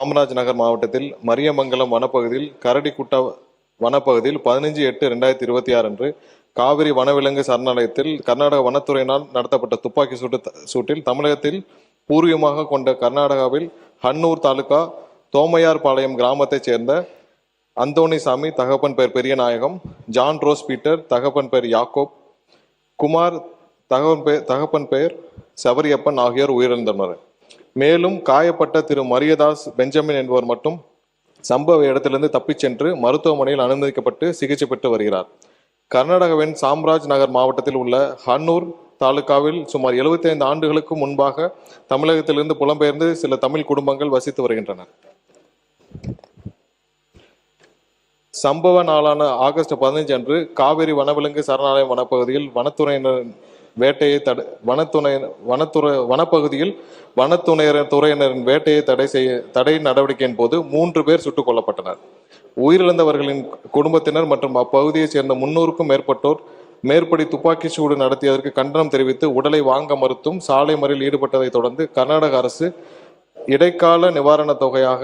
காமராஜ் நகர் மாவட்டத்தில் மரியமங்கலம் வனப்பகுதியில் கரடிக்குட்டா வனப்பகுதியில் 15/8/2026 அன்று காவிரி வனவிலங்கு சரணாலயத்தில் கர்நாடக வனத்துறையினால் நடத்தப்பட்ட துப்பாக்கி சூட்டில் தமிழகத்தில் பூர்வீகமாக கொண்ட கர்நாடகாவில் ஹன்னூர் தாலுகா தோமையார் பாளையம் கிராமத்தைச் சேர்ந்த அந்தோணிசாமி தகப்பன் பெயர் பெரியநாயகம், ஜான் ரோஸ் பீட்டர் தகப்பன் பெயர் யாக்கோப், குமார் தகப்பன் பெயர் சபரியப்பன் ஆகியோர் உயிரிழந்தனர். மேலும் காயப்பட்ட திரு மரியதாஸ் பெஞ்சமின் என்பவர் மட்டும் சம்பவ இடத்திலிருந்து தப்பிச் சென்று மருத்துவமனையில் அனுமதிக்கப்பட்டு சிகிச்சை பெற்று வருகிறார். கர்நாடகாவின் சாம்ராஜ் நகர் மாவட்டத்தில் உள்ள ஹன்னூர் தாலுகாவில் சுமார் 75 ஆண்டுகளுக்கு முன்பாக தமிழகத்திலிருந்து புலம்பெயர்ந்து சில தமிழ் குடும்பங்கள் வசித்து வருகின்றனர். சம்பவ நாளான ஆகஸ்ட் 15 அன்று காவிரி வனவிலங்கு சரணாலயம் வனப்பகுதியில் வனத்துறையினரின் வேட்டையை தடை நடவடிக்கையின் போது 3 பேர் சுட்டுக் கொல்லப்பட்டனர். உயிரிழந்தவர்களின் குடும்பத்தினர் மற்றும் அப்பகுதியைச் சேர்ந்த 300க்கும் மேற்பட்டோர் மேற்படி துப்பாக்கி சூடு நடத்தியதற்கு கண்டனம் தெரிவித்து உடலை வாங்க மறுத்தும் சாலை மறியலில் ஈடுபட்டதை தொடர்ந்து கர்நாடக அரசு இடைக்கால நிவாரண தொகையாக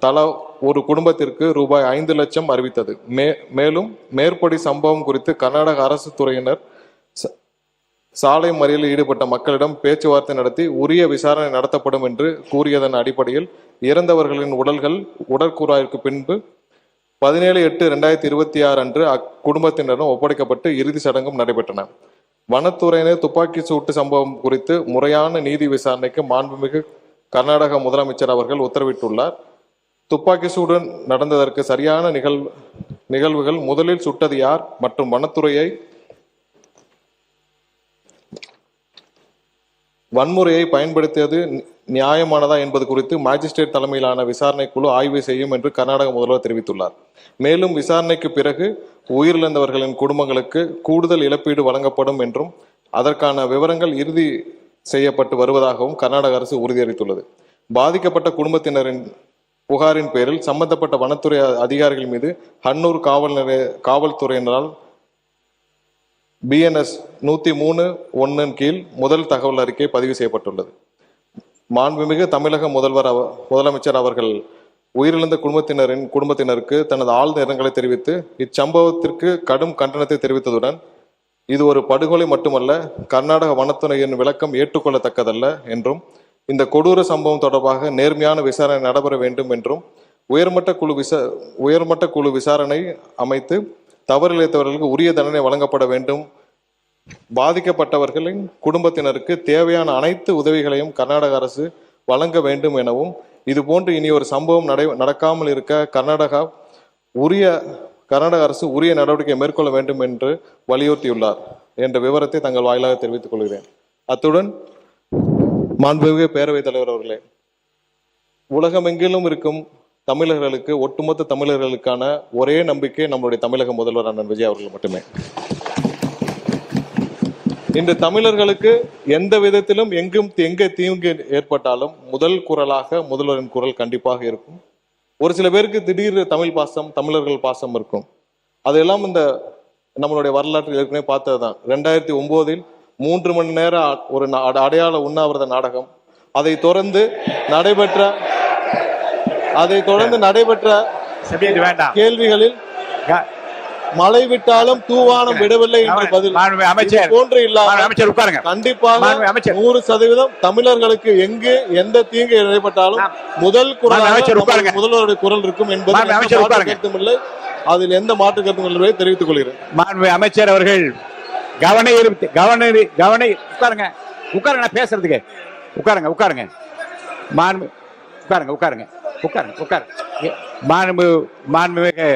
தலா ஒரு குடும்பத்திற்கு ரூபாய் 5 லட்சம் அறிவித்தது. மேலும் மேற்படி சம்பவம் குறித்து கர்நாடக அரசு துறையினர் சாலை மறியலில் ஈடுபட்ட மக்களிடம் பேச்சுவார்த்தை நடத்தி உரிய விசாரணை நடத்தப்படும் என்று கூறியதன் அடிப்படையில் இறந்தவர்களின் உடல்கள் உடற்கூறாய்வுக்கு பின்பு 17/8/2026 அன்று அக்குடும்பத்தினரிடம் ஒப்படைக்கப்பட்டு இறுதி சடங்கும் நடைபெற்றன. வனத்துறையினர் துப்பாக்கி சூட்டு சம்பவம் குறித்து முறையான நீதி விசாரணைக்கு மாண்புமிகு கர்நாடக முதலமைச்சர் அவர்கள் உத்தரவிட்டுள்ளார். துப்பாக்கி சூடு நடந்ததற்கு சரியான நிகழ்வுகள், முதலில் சுட்டது யார் மற்றும் வனத்துறையை வன்முறையை பயன்படுத்தியது நியாயமானதா என்பது குறித்து மாஜிஸ்ட்ரேட் தலைமையிலான விசாரணை குழு ஆய்வு செய்யும் என்று கர்நாடக முதல்வர் தெரிவித்துள்ளார். மேலும் விசாரணைக்கு பிறகு உயிரிழந்தவர்களின் குடும்பங்களுக்கு கூடுதல் இழப்பீடு வழங்கப்படும் என்றும் அதற்கான விவரங்கள் இறுதி செய்யப்பட்டு வருவதாகவும் கர்நாடக அரசு உறுதியளித்துள்ளது. பாதிக்கப்பட்ட குடும்பத்தினரின் புகாரின் பேரில் சம்பந்தப்பட்ட வனத்துறை அதிகாரிகள் மீது ஹன்னூர் காவல்துறையினரால் BNS 103(1) கீழ் முதல் தகவல் அறிக்கை பதிவு செய்யப்பட்டுள்ளது. மாண்புமிகு தமிழக முதலமைச்சர் அவர்கள் உயிரிழந்த குடும்பத்தினருக்கு தனது ஆழ்ந்த இரங்கலை தெரிவித்து இச்சம்பவத்திற்கு கடும் கண்டனத்தை தெரிவித்ததுடன் இது ஒரு படுகொலை மட்டுமல்ல, கர்நாடக வனத்துறையின் விளக்கம் ஏற்றுக்கொள்ளத்தக்கதல்ல என்றும் இந்த கொடூர சம்பவம் தொடர்பாக நேர்மையான விசாரணை நடைபெற வேண்டும் என்றும் உயர்மட்ட குழு விசாரணை அமைத்து தவறிழைத்தவர்களுக்கு உரிய தண்டனை வழங்கப்பட வேண்டும். பாதிக்கப்பட்டவர்களின் குடும்பத்தினருக்கு தேவையான அனைத்து உதவிகளையும் கர்நாடக அரசு வழங்க வேண்டும் எனவும் இதுபோன்று இனி ஒரு சம்பவம் நடக்காமல் இருக்க கர்நாடக அரசு உரிய நடவடிக்கை மேற்கொள்ள வேண்டும் என்று வலியுறுத்தியுள்ளார் என்ற விவரத்தை தங்கள் வாயிலாக தெரிவித்துக் கொள்கிறேன். அத்துடன் மாண்புமிகு பேரவைத் தலைவர் அவர்களே, உலகமெங்கிலும் இருக்கும் தமிழர்களுக்கு, ஒட்டுமொத்த தமிழர்களுக்கான ஒரே நம்பிக்கை நம்முடைய தமிழக முதல்வர் அண்ணன் விஜய் அவர்கள் மட்டுமே. இன்று தமிழர்களுக்கு எந்த விதத்திலும் எங்கே தீங்கு ஏற்பட்டாலும் முதல் குரலாக முதல்வரின் குரல் கண்டிப்பாக இருக்கும். ஒரு சில பேருக்கு திடீர் தமிழ் பாசம், தமிழர்கள் பாசம் இருக்கும். அதெல்லாம் இந்த நம்மளுடைய வரலாற்றில் ஏற்கனவே பார்த்ததுதான். 2009 3 மணி நேரம் ஒரு அடையாள உண்ணாவிரத நாடகம், அதை தொடர்ந்து நடைபெற்ற கேள்விகளில் மழை விட்டாலும் தூவானம் விடவில்லை என்று பதில் போன்று இல்லாமல் கண்டிப்பாக 100% தமிழர்களுக்கு எங்கு எந்த தீங்கு ஏற்பட்டாலும் முதல் குரல் முதல்வருடைய குரல் இருக்கும் என்பது அதில் எந்த மாற்று கருத்தும் இல்லை தெரிவித்துக் கொள்கிறேன். மாண்பு அமைச்சர் அவர்கள் உட்காருங்க, பேசுறதுக்கு உட்காருங்க. மாண்புமிகு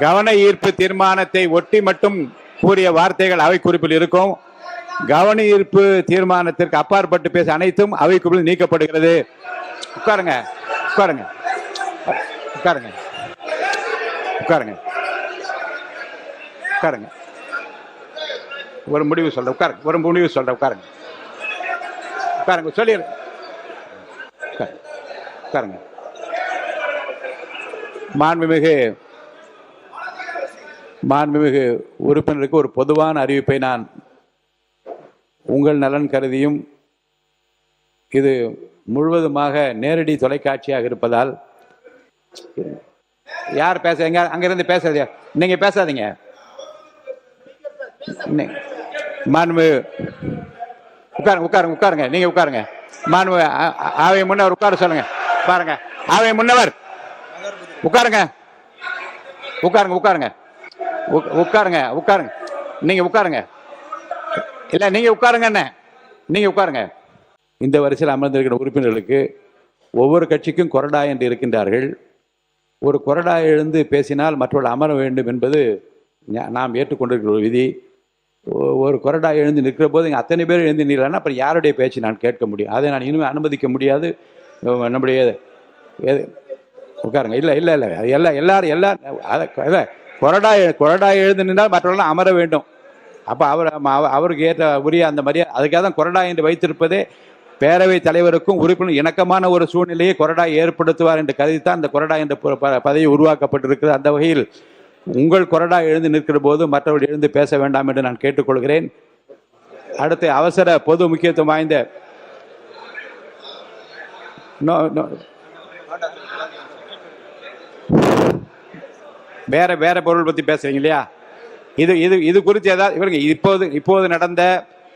கவன ஈர்ப்பு தீர்மானத்தை ஒட்டி மட்டும் கூறிய வார்த்தைகள் அவை குறிப்பில் இருக்கும். கவன ஈர்ப்பு தீர்மானத்திற்கு அப்பாற்பட்டு பேச அனைத்தும் அவை குறிப்பில் நீக்கப்படுகிறது. உட்காருங்க. ஒரு முடிவு சொல்ற உட்காருங்க சொல்லிடுங்க. மாண்புமிகு உறுப்பினருக்கு ஒரு பொதுவான அறிவிப்பை நான் உங்கள் நலன் கருதியும் இது முழுவதுமாக நேரடி தொலைக்காட்சியாக இருப்பதால் யார் பேச எங்க அங்கிருந்து பேசுறது? நீங்க பேசாதீங்க. மாண்பு உட்காருங்க. நீங்க உட்காருங்க. மாண்பு அவை முன்னவர் உட்கார சொல்லுங்க. பாருங்க, அவை முன்னவர் உட்காருங்க. நீங்க உட்காருங்க. இல்ல நீங்க உட்காருங்க. என்ன நீங்க உட்காருங்க. இந்த வரிசையில் அமர்ந்திருக்கிற உறுப்பினர்களுக்கு ஒவ்வொரு கட்சிக்கும் கொறடா என்று இருக்கின்றார்கள். ஒரு கொறடா எழுந்து பேசினால் மற்றவர்கள் அமர வேண்டும் என்பது நாம் ஏற்றுக்கொண்டிருக்கிற ஒரு விதி. ஒரு கொறடா எழுந்து நிற்கிற போது இங்கே அத்தனை பேர் எழுந்து நிற்கிறாங்கன்னா அப்புறம் யாருடைய பேச்சு நான் கேட்க முடியும்? அதை நான் இனிமேல் அனுமதிக்க முடியாது. நம்முடைய உட்காருங்க. இல்லை எல்லாரும் கொறடா எழுந்து நின்றால் மற்றவர்களாம் அமர வேண்டும். அப்போ அவருக்கு ஏற்ற உரிய அந்த மரியாதை, அதுக்காக தான் கொறடா என்று வைத்திருப்பதே பேரவைத் தலைவருக்கும் உறுப்பினர் இணக்கமான ஒரு சூழ்நிலையை கொறடா ஏற்படுத்துவார் என்று கருதித்தான் அந்த கொறடா என்ற பதவி உருவாக்கப்பட்டிருக்கிறது. அந்த வகையில் உங்கள் கொறடா எழுந்து நிற்கிற போது மற்றவர்கள் எழுந்து பேச வேண்டாம் என்று நான் கேட்டுக்கொள்கிறேன். அடுத்து அவசர பொது முக்கியத்துவம் வாய்ந்த வேற பொருள் பத்தி பேசுறீங்க இல்லையா? இது குறித்து ஏதாவது இவருங்க இப்போது நடந்த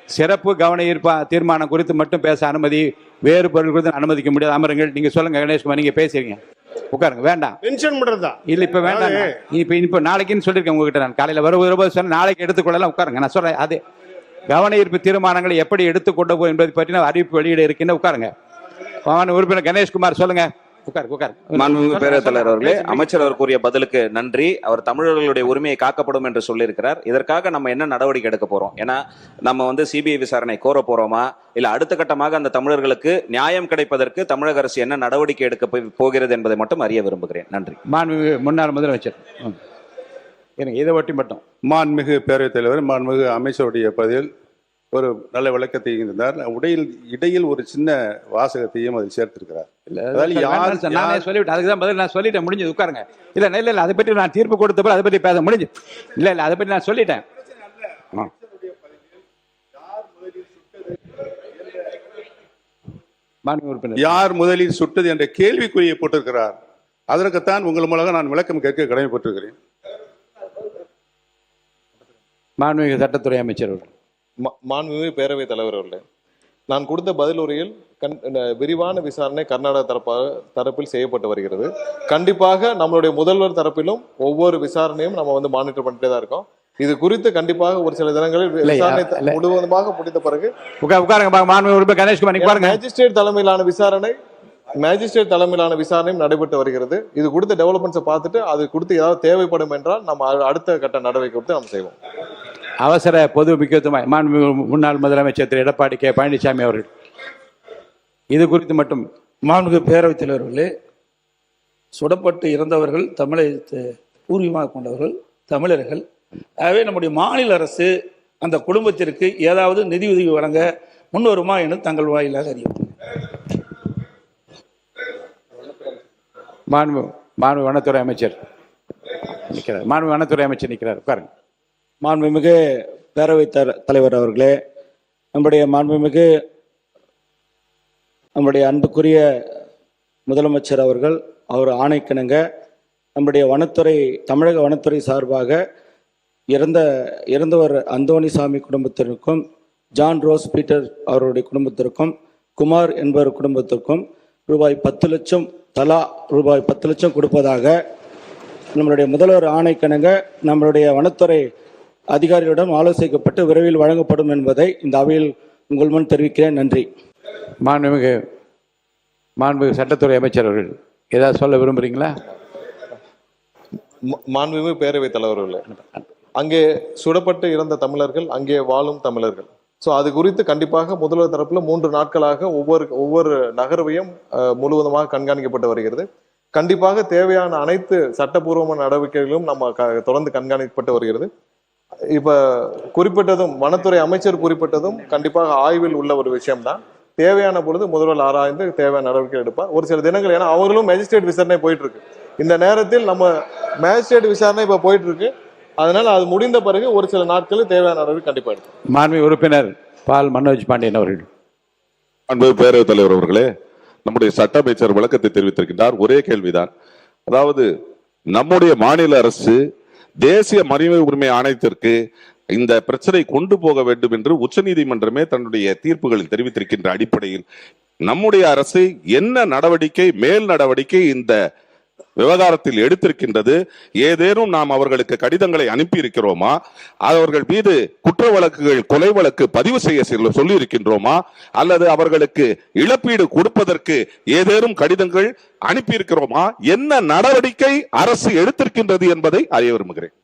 சிறப்பு கவன ஈர்ப்பு தீர்மானம் குறித்து மட்டும் பேச அனுமதி, வேறு பொருள் குறித்து அனுமதிக்க முடியாது. அமருங்கள். நீங்க சொல்லுங்க கணேஷ்குமார், நீங்க பேசுறீங்க. உட்காருங்க. வேண்டாம் இல்ல இப்ப வேண்டாம். இப்ப நாளைக்குன்னு சொல்லியிருக்கேன் உங்ககிட்ட. நான் காலையில வரும்போது சொன்ன நாளைக்கு எடுத்துக்கொள்ளலாம். உட்காருங்க. நான் சொல்றேன் அது கவன ஈர்ப்பு தீர்மானங்களை எப்படி எடுத்துக்கொண்டு போகும் என்பதை பற்றி அறிவிப்பு வெளியிட இருக்கின்ற. உட்காருங்க. உறுப்பினர் கணேஷ்குமார் சொல்லுங்க. மாண்புமிகு பேரவைத் தலைவர் அவர்களே, அமைச்சர் அவர் கூறிய பதிலுக்கு நன்றி. அவர் தமிழர்களுடைய உரிமையை காக்கப்படும் என்று சொல்லியிருக்கிறார். இதற்காக நம்ம என்ன நடவடிக்கை எடுக்க போறோம்? ஏன்னா நம்ம சிபிஐ விசாரணை கோர போறோமா, இல்ல அடுத்த கட்டமாக அந்த தமிழர்களுக்கு நியாயம் கிடைப்பதற்கு தமிழக அரசு என்ன நடவடிக்கை எடுக்க போகிறது என்பதை மட்டும் அறிய விரும்புகிறேன். நன்றி. மாண்புமிகு முன்னாள் முதலமைச்சர் இதை ஒட்டி மட்டும். மாண்புமிகு பேரவைத் தலைவர், மாண்புமிகு அமைச்சருடைய பதில் ஒரு நல்ல விளக்கத்தை இருந்தார். இடையில் ஒரு சின்ன வாசகத்தையும் அதில் சேர்த்திருக்கிறார். நானே சொல்லிவிட்டேன். அதுக்குதான் பதில் நான் சொல்லிட்டேன். முடிஞ்சது. உட்காருங்க. இல்ல அதை பற்றி நான் தீர்ப்பு கொடுத்தப்ப அதை பற்றி பேச முடிஞ்சு. இல்ல அதை பற்றி நான் சொல்லிட்டேன். யார் முதலில் சுட்டது என்ற கேள்விக்குறியை போட்டிருக்கிறார். அதற்குத்தான் உங்கள் மூலமாக நான் விளக்கம் கேட்க கடமைப்பட்டிருக்கிறேன். மாண்புமிகு சட்டத்துறை அமைச்சர் அவர்கள். மாண்புமிகு பேரவைத் தலைவர் அவர்களே, நான் கொடுத்த பதில் உரையில் விரிவான விசாரணை கர்நாடக தரப்பில் செய்யப்பட்டு வருகிறது. கண்டிப்பாக நம்மளுடைய முதல்வர் தரப்பிலும் ஒவ்வொரு விசாரணையும் நம்ம மானிட்டர் பண்ணிட்டே தான் இருக்கோம். இது குறித்து கண்டிப்பாக ஒரு சில தினங்களில் விசாரணை முழுவதுமாக முடிந்த பிறகு மேஜிஸ்ட்ரேட் தலைமையிலான விசாரணையும் நடைபெற்று வருகிறது. இது கொடுத்த டெவலப்மெண்ட்ஸை பார்த்துட்டு அது கொடுத்து ஏதாவது தேவைப்படும் என்றால் நம்ம அடுத்த கட்ட நடவடிக்கை கொடுத்து நம்ம செய்வோம். அவசர பொது முக்கியத்துவம் மாண்புமிகு முன்னாள் முதலமைச்சர் திரு எடப்பாடி கே பழனிசாமி அவர்கள் இது குறித்து மட்டும். மாண்புமிகு பேரவைத் தலைவர்களே, சுடப்பட்டு இறந்தவர்கள் தமிழை பூர்வீகமாக கொண்டவர்கள் தமிழர்கள். ஆகவே நம்முடைய மாநில அரசு அந்த குடும்பத்திற்கு ஏதாவது நிதியுதவி வழங்க முன்வருமா என்று தங்கள் வாயிலாக அறியும். மாண்பு வனத்துறை அமைச்சர் நிற்கிறார். மாண்பு வனத்துறை அமைச்சர் நிற்கிறார். உட்காருங்க. மாண்புமிகு பேரவைத் தலைவர் அவர்களே, நம்முடைய அன்புக்குரிய முதலமைச்சர் அவர்கள் அவர் ஆணைக்கிணங்க நம்முடைய தமிழக வனத்துறை சார்பாக இறந்தவர் அந்தோணிசாமி குடும்பத்திற்கும், ஜான் ரோஸ் பீட்டர் அவருடைய குடும்பத்திற்கும், குமார் என்பவர் குடும்பத்திற்கும் ரூபாய் 10 லட்சம் தலா ரூபாய் 10 லட்சம் கொடுப்பதாக நம்மளுடைய முதல்வர் ஆணைக்கிணங்க நம்மளுடைய வனத்துறை அதிகாரிகளிடம் ஆலோசிக்கப்பட்டு விரைவில் வழங்கப்படும் என்பதை இந்த அவையில் உங்கள் முன் தெரிவிக்கிறேன். நன்றி. மாண்புமிகு சட்டத்துறை அமைச்சர் அவர்கள் ஏதாவது சொல்ல விரும்புறீங்களா? மாண்புமிகு பேரவைத் தலைவர்களே, அங்கே சுடப்பட்டு இறந்த தமிழர்கள், அங்கே வாழும் தமிழர்கள். ஸோ அது குறித்து கண்டிப்பாக முதல்வர் தரப்புல 3 நாட்களாக ஒவ்வொரு நகர்வையும் முழுவதுமாக கண்காணிக்கப்பட்டு வருகிறது. கண்டிப்பாக தேவையான அனைத்து சட்டப்பூர்வமான நடவடிக்கைகளும் நம்ம தொடர்ந்து கண்காணிக்கப்பட்டு வருகிறது. இப்ப குறிப்பிட்டதும் வனத்துறை அமைச்சர் குறிப்பிட்டதும் கண்டிப்பாக ஆய்வில் உள்ள ஒரு விஷயம்தான். தேவையான பொழுது முதல்வர் ஆராய்ந்து தேவையான நடவடிக்கை எடுப்பார். ஒரு சில தினங்கள், ஏன்னா அவர்களும் மேஜிஸ்ட்ரேட் விசாரணை போயிட்டு இருக்கு. இந்த நேரத்தில் நம்ம மேஜிஸ்ட்ரேட் விசாரணை இப்ப போயிட்டு இருக்கு. அதனால அது முடிந்த பிறகு ஒரு சில நாட்களில் தேவையான நடவடிக்கை கண்டிப்பா எடுக்கும். மாண்புமிகு உறுப்பினர் பால் மனோஜ் பாண்டியன் அவர்கள். அன்பு பேரவைத் தலைவர் அவர்களே, நம்முடைய சட்ட அமைச்சர் விளக்கத்தை தெரிவித்திருக்கின்றார். ஒரே கேள்விதான். அதாவது நம்முடைய மாநில அரசு தேசிய மனித உரிமை ஆணையத்திற்கு இந்த பிரச்சனை கொண்டு போக வேண்டும் என்று உச்சநீதிமன்றமே தன்னுடைய தீர்ப்புகளில் தெரிவித்திருக்கின்ற அடிப்படையில் நம்முடைய அரசு என்ன நடவடிக்கை, மேல் நடவடிக்கை இந்த விவகாரத்தில் எடுத்திருக்கின்றது? ஏதேனும் நாம் அவர்களுக்கு கடிதங்களை அனுப்பி இருக்கிறோமா? அவர்கள் மீது குற்ற வழக்குகள், கொலை வழக்கு பதிவு செய்ய சொல்லி இருக்கின்றோமா? அல்லது அவர்களுக்கு இழப்பீடு கொடுப்பதற்கு ஏதேனும் கடிதங்கள் அனுப்பி இருக்கிறோமா? என்ன நடவடிக்கை அரசு எடுத்திருக்கின்றது என்பதை அறிய விரும்புகிறேன்.